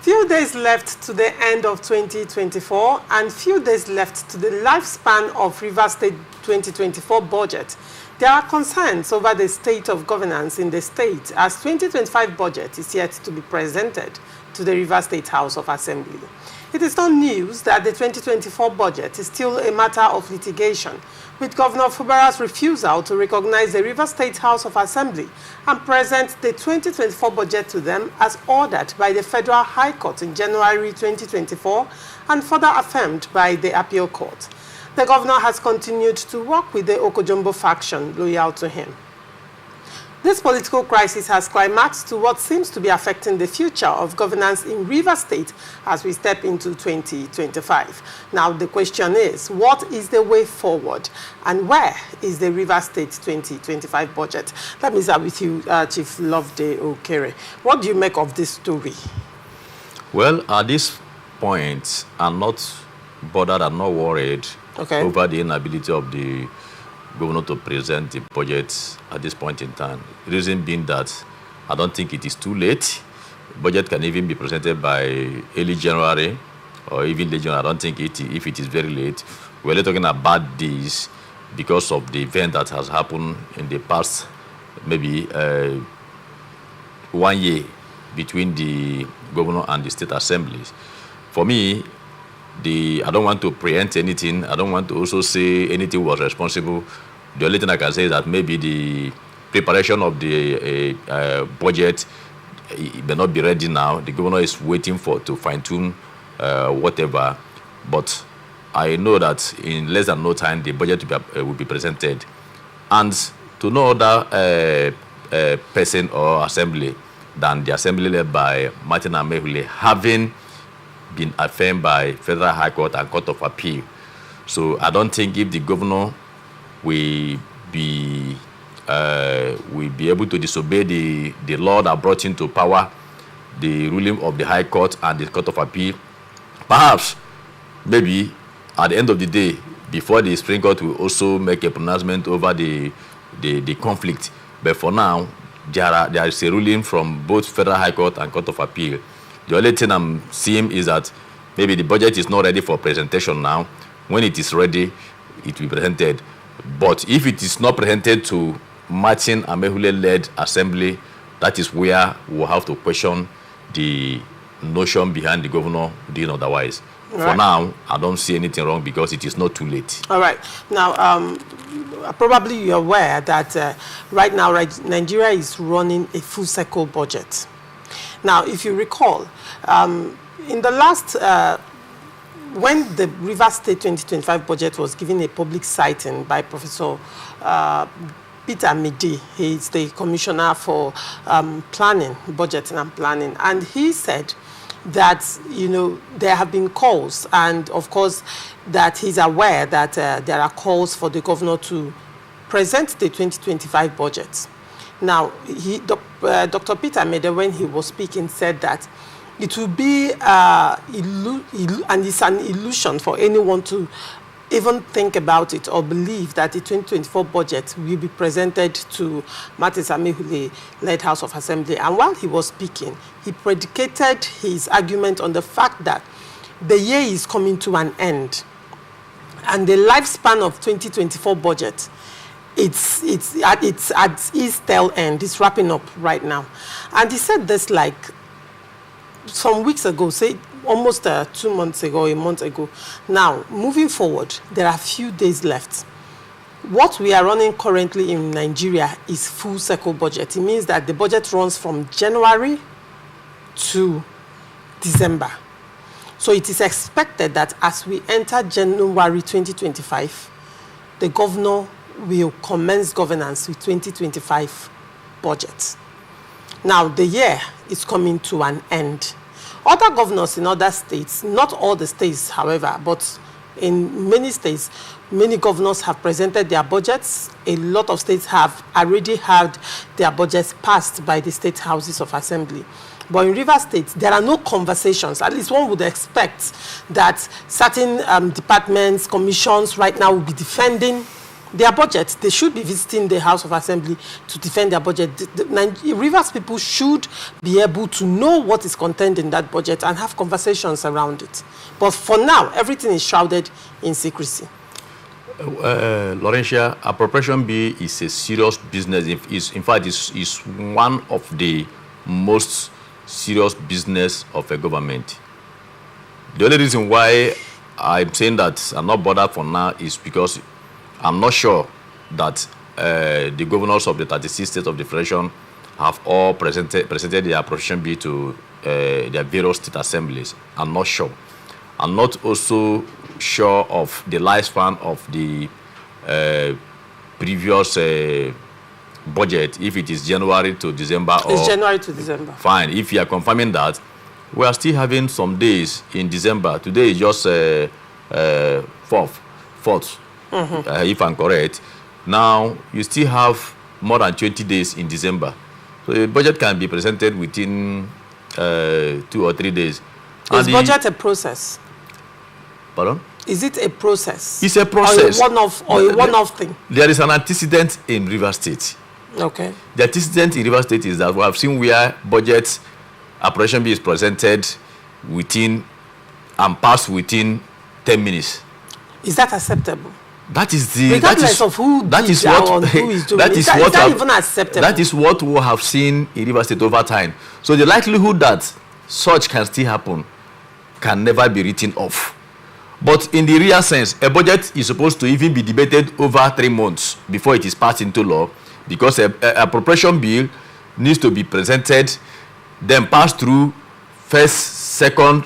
Few days left to the end of 2024 and few days left to the lifespan of Rivers State 2024 budget. There are concerns over the state of governance in the state as 2025 budget is yet to be presented to the Rivers State House of Assembly. It is not news that the 2024 budget is still a matter of litigation, with Governor Fubara's refusal to recognize the Rivers State House of Assembly and present the 2024 budget to them as ordered by the Federal High Court in January 2024 and further affirmed by the Appeal Court. The governor has continued to work with the Okojombo faction loyal to him. This political crisis has climaxed to what seems to be affecting the future of governance in Rivers State as we step into 2025. Now, the question is, what is the way forward and where is the Rivers State 2025 budget? Let me start with you, Chief Loveday Okere. What do you make of this story? Well, at this point, I'm not bothered, I'm not worried over the inability of the governor to present the budget at this point in time. The reason being that I don't think it is too late. Budget can even be presented by early January or even late January. I don't think if it is very late. We're only talking about this because of the event that has happened in the past, maybe 1 year between the governor and the state assemblies. For me, I don't want to preempt anything. I don't want to also say anything was responsible. The only thing I can say is that maybe the preparation of the budget may not be ready now. The governor is waiting to fine-tune whatever. But I know that in less than no time, the budget will be presented. And to no other person or assembly than the assembly led by Martin Amaewhule, having been affirmed by Federal High Court and Court of Appeal. So I don't think if the governor will be able to disobey the law that brought into power the ruling of the High Court and the Court of Appeal, perhaps, maybe at the end of the day, before the Supreme Court will also make a pronouncement over the conflict. But for now, there is a ruling from both Federal High Court and Court of Appeal. The only thing I'm seeing is that maybe the budget is not ready for presentation now. When it is ready, it will be presented. But if it is not presented to Martin Amaewhule-led assembly, that is where we'll have to question the notion behind the governor doing otherwise. Right. For now, I don't see anything wrong because it is not too late. All right. Now, probably you're aware that right now, Nigeria is running a full cycle budget. Now, if you recall, in the last, when the Rivers State 2025 budget was given a public citing by Professor Peter Midi, he's the commissioner for planning, budgeting and planning, and he said that, there have been calls, and of course, that he's aware that there are calls for the governor to present the 2025 budget. Now, Dr. Peter Mede, when he was speaking, said that it will be and it's an illusion for anyone to even think about it or believe that the 2024 budget will be presented to Martin Amaewhule-led House of Assembly. And while he was speaking, he predicated his argument on the fact that the year is coming to an end and the lifespan of 2024 budget, it's at its tail end. It's wrapping up right now. And he said this like some weeks ago, say almost 2 months ago, a month ago. Now, moving forward, there are few days left. What we are running currently in Nigeria is full cycle budget. It means that the budget runs from January to December. So it is expected that as we enter January 2025, the governor will commence governance with 2025 budget. Now, the year is coming to an end. Other governors in other states, not all the states, however, but in many states, many governors have presented their budgets. A lot of states have already had their budgets passed by the state houses of assembly. But in Rivers State, there are no conversations. At least one would expect that certain departments, commissions right now will be defending their budget, they should be visiting the House of Assembly to defend their budget. The Rivers people should be able to know what is contained in that budget and have conversations around it. But for now, everything is shrouded in secrecy. Laurentia, appropriation bill is a serious business. In fact, is one of the most serious business of a government. The only reason why I'm saying that I'm not bothered for now is because I'm not sure that the governors of the 36 states of the Federation have all presented their appropriation bill to their various state assemblies. I'm not sure. I'm not also sure of the lifespan of the previous budget, if it is January to December. It's January to December. Fine. If you are confirming that, we are still having some days in December. Today is just 4th, if I'm correct. Now, you still have more than 20 days in December. So the budget can be presented within 2 or 3 days. Is budget a process? Pardon? Is it a process? It's a process. Or a one-off thing? There is an antecedent in River State. Okay. The antecedent in River State is that we have seen where budget appropriation bill is presented within and passed within 10 minutes. Is that acceptable? That is the regardless of who is doing that is that even acceptable? That is what we have seen in River State over time. So the likelihood that such can still happen can never be written off. But in the real sense, a budget is supposed to even be debated over 3 months before it is passed into law, because a appropriation bill needs to be presented, then passed through first, second,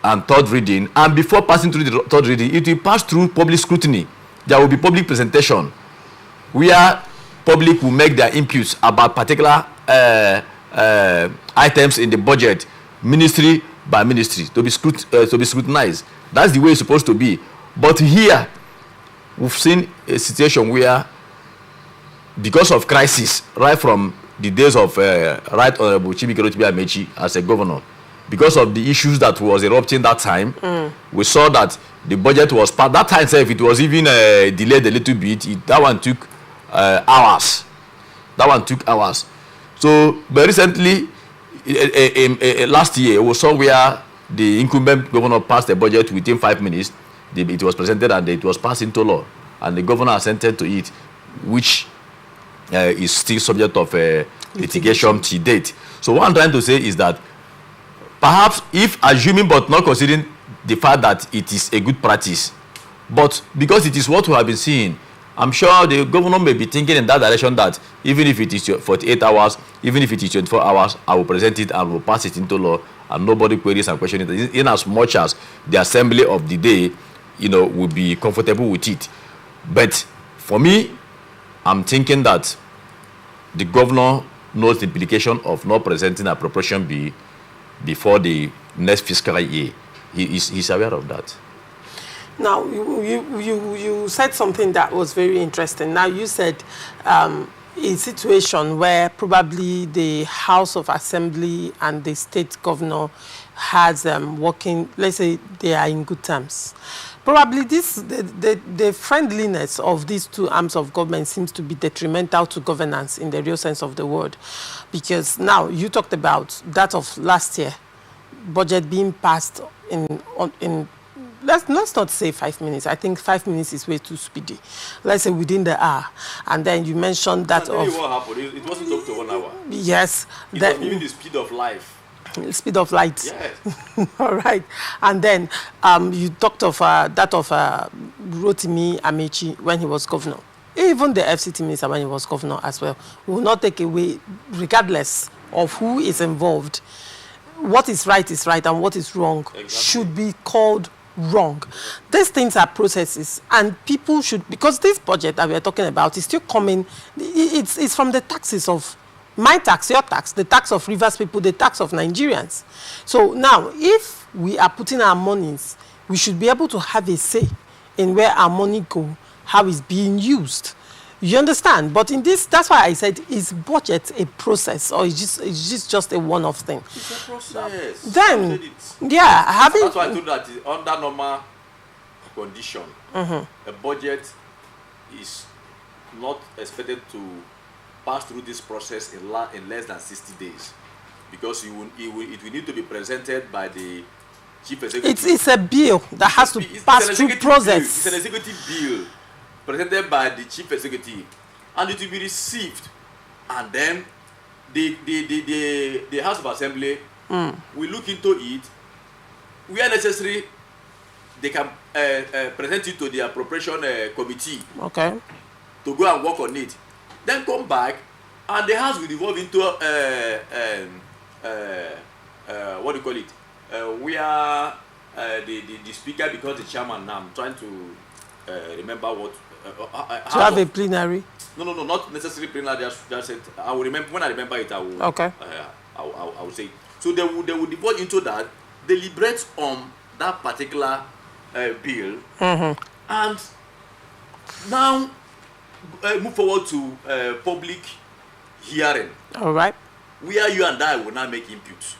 and third reading, and before passing through the third reading, it will pass through public scrutiny. There will be public presentation where public will make their inputs about particular items in the budget, ministry by ministry, to be scrutinized. That's the way it's supposed to be. But here, we've seen a situation where, because of crisis, right from the days of Right Honorable Chibuike Olotubi Amaechi as a governor, because of the issues that was erupting that time, we saw that the budget was passed. That time itself, it was even delayed a little bit. That one took hours. So, but recently, last year, we saw where the incumbent governor passed the budget within 5 minutes. It was presented and it was passed into law, and the governor assented to it, which is still subject of litigation to date. So what I'm trying to say is that perhaps, if assuming but not considering the fact that it is a good practice, but because it is what we have been seeing, I'm sure the governor may be thinking in that direction, that even if it is 48 hours, even if it is 24 hours, I will present it and will pass it into law, and nobody queries and questions it, in as much as the assembly of the day, will be comfortable with it. But for me, I'm thinking that the governor knows the implication of not presenting an appropriation bill before the next fiscal year. He's aware of that. Now, you said something that was very interesting. Now, you said a situation where probably the House of Assembly and the state governor has working, let's say they are in good terms. Probably the friendliness of these two arms of government seems to be detrimental to governance in the real sense of the word. Because now, you talked about that of last year, budget being passed in let's not say 5 minutes. I think 5 minutes is way too speedy. Let's say within the hour. And then you mentioned that of... what happened? It wasn't up to 1 hour. Yes. It was even the speed of life. Speed of light. Yes. All right. And then you talked of that of Rotimi Amaechi when he was governor. Even the FCT minister when he was governor as well. We will not take away, regardless of who is involved, what is right, and what is wrong should be called wrong. These things are processes, and people should, because this budget that we are talking about is still coming, it's from the taxes of my tax, your tax, the tax of Rivers people, the tax of Nigerians. So now, if we are putting our monies, we should be able to have a say in where our money go, how it's being used. You understand? But in this, that's why I said, is budget a process, or is just a one-off thing? It's a process. Then, yeah, having... That's why I told that under normal condition, a budget is not expected to pass through this process in less than 60 days, because it will need to be presented by the chief executive. It's a bill that has to pass through process. It's an executive bill presented by the chief executive, and it will be received, and then the House of Assembly will look into it. Where necessary, they can present it to the appropriation committee. Okay. To go and work on it, then come back, and the House will evolve into what do you call it? Where the speaker becomes the chairman. Now I'm trying to remember what. To have a plenary. No, not necessarily plenary. Just it. I will remember when I remember it. I will. Okay. I will say it. So they will evolve into that, deliberate on that particular bill, and now move forward to public hearing. All right. Where you and I will now make inputs.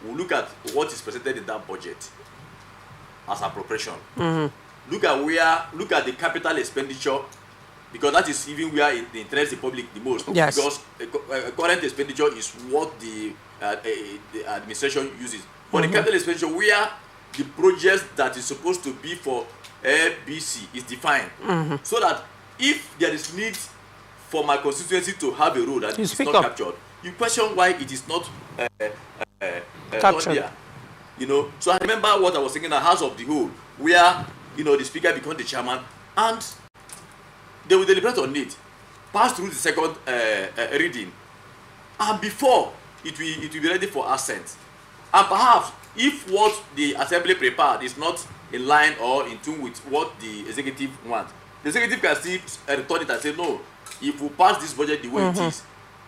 We'll look at what is presented in that budget as appropriation. Look at the capital expenditure, because that is even where it interests the public the most. Yes. Because current expenditure is what the administration uses. But the capital expenditure, where the project that is supposed to be for ABC is defined, so that if there is need for my constituency to have a road that is not captured, you question why it is not captured. There. You know, so I remember what I was thinking, the House of the Whole, where the speaker becomes the chairman, and they will deliberate on it, pass through the second reading, and before it will be ready for assent. And perhaps if what the assembly prepared is not in line or in tune with what the executive wants, the executive can still return it and say, no, if we pass this budget the way it is,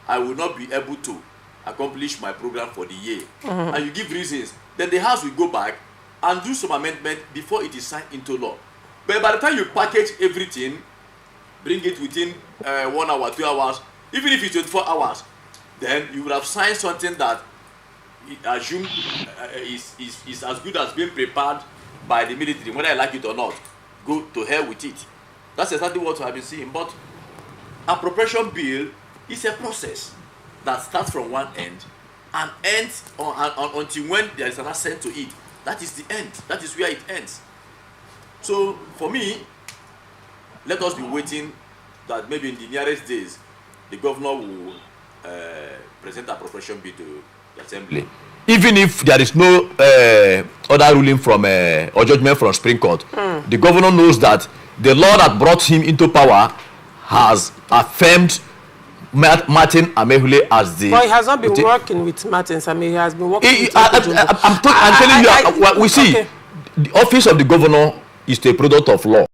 I will not be able to accomplish my program for the year. And you give reasons. Then the House will go back and do some amendment before it is signed into law. But by the time you package everything, bring it within 1 hour, 2 hours, even if it's 24 hours, then you would have signed something that assume is as good as being prepared by the military, whether I like it or not. Go to hell with it. That's exactly what I've been seeing. But appropriation bill is a process that starts from one end and ends until when there is an assent to it. That is the end. That is where it ends. So for me, let us be waiting that maybe in the nearest days the governor will present appropriation bill to the assembly. Even if there is no other ruling from or judgment from Supreme Court, the governor knows that the law that brought him into power has affirmed Martin Amaewhule as the. But he has not been working with Martin Amaewhule. He has been working with. I'm telling you, we see the office of the governor is a product of law.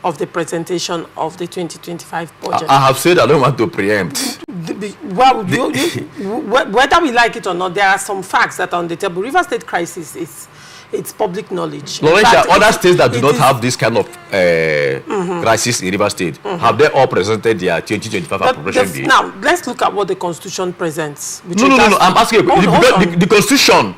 Of the presentation of the 2025 budget. I have said I don't want to preempt. Well, whether we like it or not, there are some facts that are on the table. River State crisis it's public knowledge. Laurentia, other states that do not have this kind of crisis in River State, have they all presented their 2025 appropriation bill? Now, let's look at what the Constitution presents. No. I'm asking you, the Constitution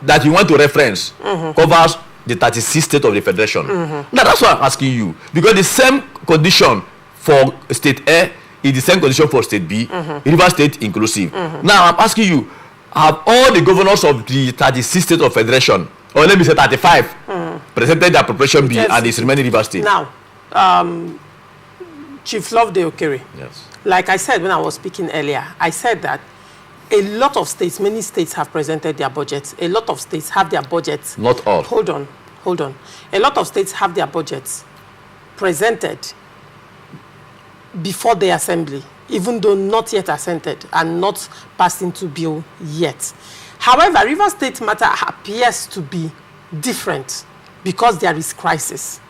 that you want to reference covers the 36 states of the Federation. Now, that's why I'm asking you. Because the same condition for State A is the same condition for State B, River State inclusive. Now, I'm asking you, have all the governors of the 36 states of Federation, or let me say 35, presented the appropriation bill and it's remaining River State? Now, Chief Loveday Okere, yes. Like I said when I was speaking earlier, I said that a lot of states, many states have presented their budgets. A lot of states have their budgets. Not all. Hold on. A lot of states have their budgets presented before the assembly. even though not yet assented and not passed into bill yet. However, Rivers State matter appears to be different because there is crisis.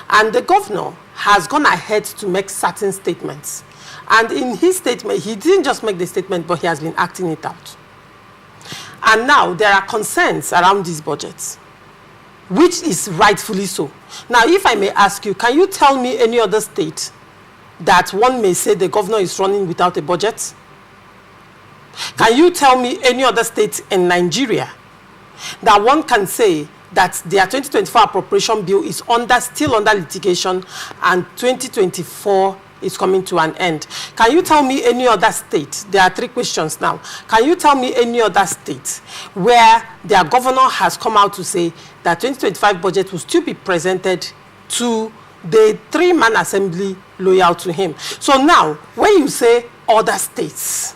And the governor has gone ahead to make certain statements. And in his statement, he didn't just make the statement, but he has been acting it out. And now there are concerns around these budgets, which is rightfully so. Now, if I may ask you, can you tell me any other state that one may say the governor is running without a budget? Can you tell me any other state in Nigeria that one can say that their 2024 appropriation bill is still under litigation and 2024 is coming to an end? Can you tell me any other state? There are 3 questions now. Can you tell me any other state where their governor has come out to say that 2025 budget will still be presented to the 3-man assembly loyal to him? So now, when you say other states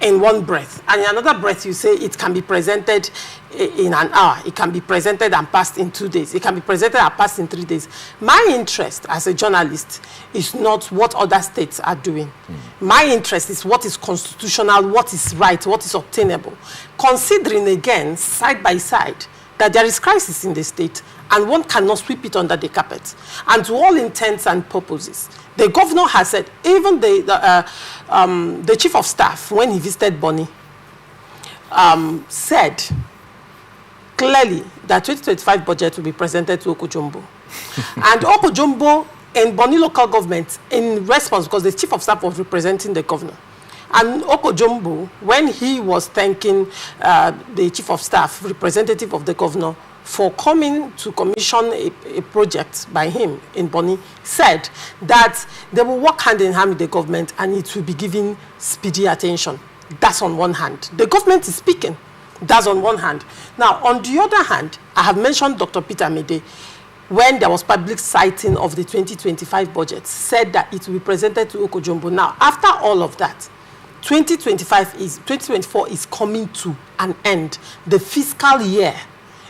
in one breath, and in another breath you say it can be presented in an hour, it can be presented and passed in 2 days, it can be presented and passed in 3 days. My interest as a journalist is not what other states are doing. My interest is what is constitutional, what is right, what is obtainable. Considering again, side by side, that there is crisis in the state and one cannot sweep it under the carpet. And to all intents and purposes, the governor has said, even the chief of staff, when he visited Bonny, said clearly that 2025 budget will be presented to Okojombo. And Okojombo in Bonny local government, in response, because the chief of staff was representing the governor, and Okojombo, when he was thanking the chief of staff, representative of the governor, for coming to commission a project by him in Bonny, said that they will work hand in hand with the government and it will be given speedy attention. That's on one hand. The government is speaking. That's on one hand. Now, on the other hand, I have mentioned Dr. Peter Mede, when there was public citing of the 2025 budget, said that it will be presented to Okojombo. Now, after all of that, 2024 is coming to an end. The fiscal year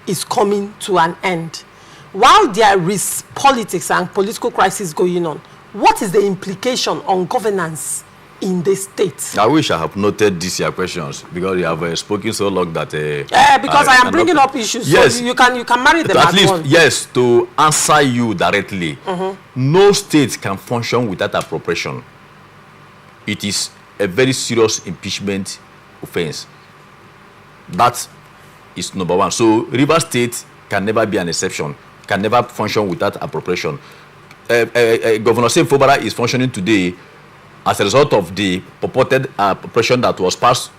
is coming to an end. While there is politics and political crisis going on, what is the implication on governance in the state? I wish I have noted these your questions because you have spoken so long that because I am bringing up issues, yes, so you can marry them at least one. Yes, to answer you directly, no state can function without appropriation. It is a very serious impeachment offense. That is number one. So Rivers State can never be an exception, can never function without appropriation. Governor Seif Fubara is functioning today as a result of the purported appropriation that was passed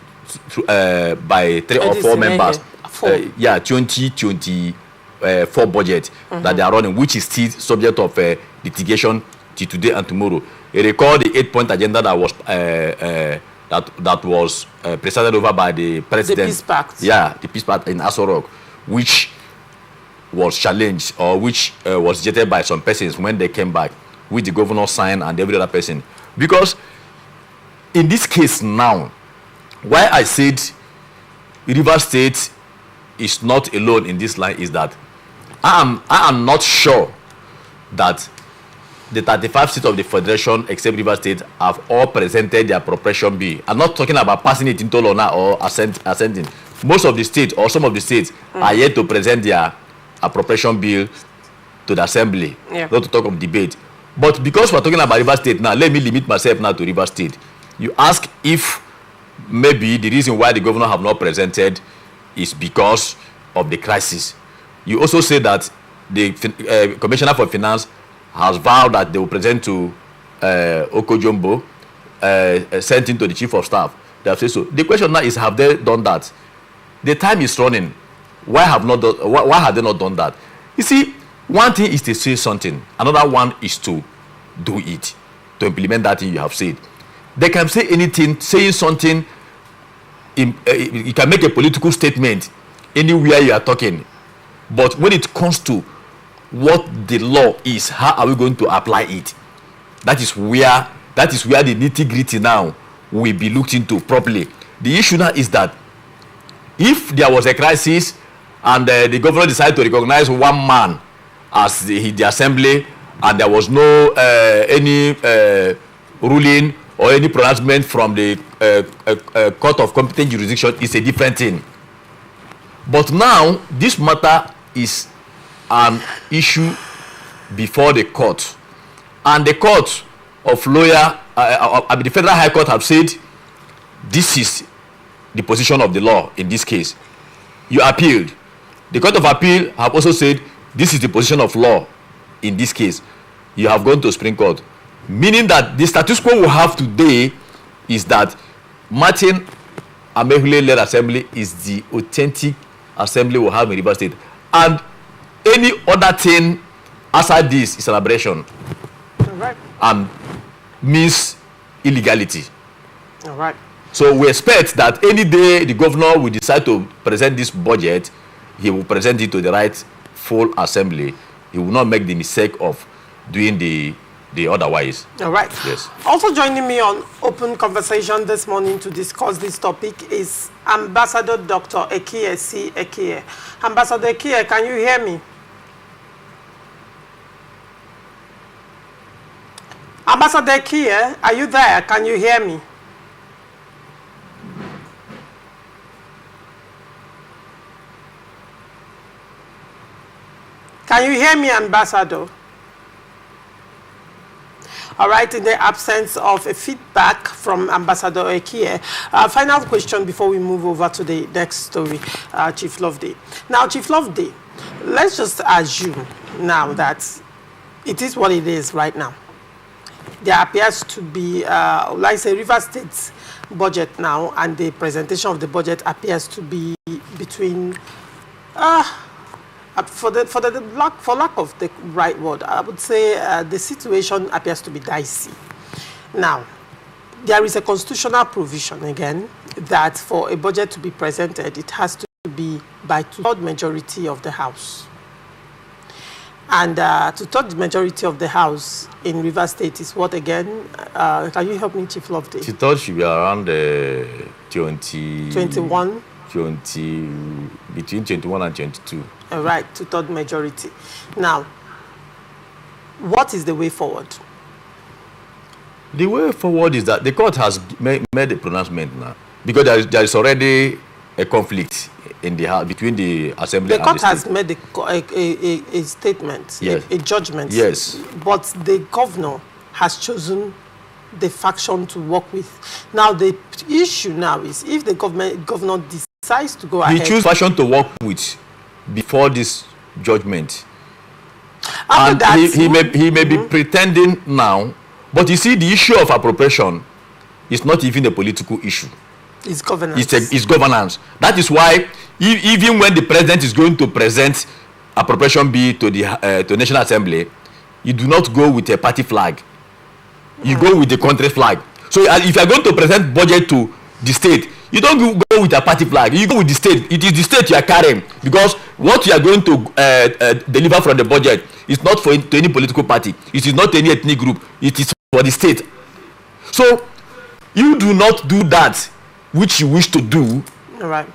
through, by 3 or 4 members. 2024 budget that they are running, which is still subject of litigation till today and tomorrow. You recall the 8-point agenda that was that was presided over by the president. The Peace Pact. Yeah, the Peace Pact in Aso Rock, which was challenged or which was rejected by some persons when they came back, which the governor signed and every other person. Because in this case now, why I said Rivers State is not alone in this line is that I am not sure that the 35 states of the Federation, except Rivers State, have all presented their appropriation bill. I'm not talking about passing it into law now or assenting. Most of the states or some of the states are yet to present their appropriation bill to the assembly, not to talk of debate. But because we're talking about Rivers State now, let me limit myself now to Rivers State. You ask if maybe the reason why the governor have not presented is because of the crisis. You also say that the Commissioner for Finance has vowed that they will present to Okojombo, sent into the Chief of Staff. They have said so. The question now is, have they done that? The time is running. Why have they not done that? You see, one thing is to say something. Another one is to do it, to implement that thing you have said. They can say anything, saying something. You can make a political statement anywhere you are talking. But when it comes to what the law is, how are we going to apply it? That is where the nitty-gritty now will be looked into properly. The issue now is that if there was a crisis and the governor decided to recognize one man as the assembly and there was no any ruling or any pronouncement from the court of competent jurisdiction is a different thing. But now, this matter is an issue before the court. And the court of lawyer, the Federal High Court have said, this is the position of the law in this case. You appealed. The Court of Appeal have also said, this is the position of law in this case. You have gone to Supreme Court. Meaning that the status quo we have today is that Martin Amaewhule-led assembly is the authentic assembly we have in Rivers State. And any other thing outside this is an aberration. All right. And means illegality. All right. So we expect that any day the governor will decide to present this budget, he will present it to the right full assembly. He will not make the mistake of doing the otherwise. All right. Yes. Also joining me on open conversation this morning to discuss this topic is Ambassador Dr. Ekie C. Ekie. Ambassador Ekie, can you hear me? Ambassador Ekie, are you there? Can you hear me? Can you hear me, Ambassador? All right, in the absence of a feedback from Ambassador Ekie, final question before we move over to the next story, Chief Loveday. Now, Chief Loveday, let's just assume now that it is what it is right now. There appears to be, like say, Rivers State's budget now, and the presentation of the budget appears to be between, for lack of the right word, I would say the situation appears to be dicey. Now, there is a constitutional provision again that for a budget to be presented, it has to be by two-thirds majority of the House. And two-thirds majority of the House in Rivers State is what again? Can you help me, Chief Loveday? Two-thirds should be around 21. 20, between 21 and 22. All right, two-thirds majority. Now, what is the way forward? The way forward is that the court has made a pronouncement now, because there is already a conflict in the house between the assembly. The court has made a statement, yes, a judgment. Yes, but the governor has chosen the faction to work with. Now, the issue now is if the governor decides to go ahead. He choose faction to work with before this judgment. After that, he may be pretending now, but you see, the issue of appropriation is not even a political issue. It's governance. It's governance. That is why even when the president is going to present appropriation bill to the National Assembly, you do not go with a party flag. You go with the country flag. So if you are going to present budget to the state, you don't go with a party flag. You go with the state. It is the state you are carrying, because what you are going to deliver from the budget is not to any political party. It is not to any ethnic group. It is for the state. So you do not do that which you wish to do. All right.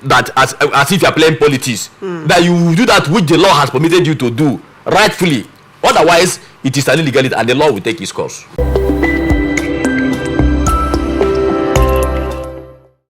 That as if you are playing politics. That you will do that which the law has permitted you to do rightfully. Otherwise, it is an illegality, and the law will take its course.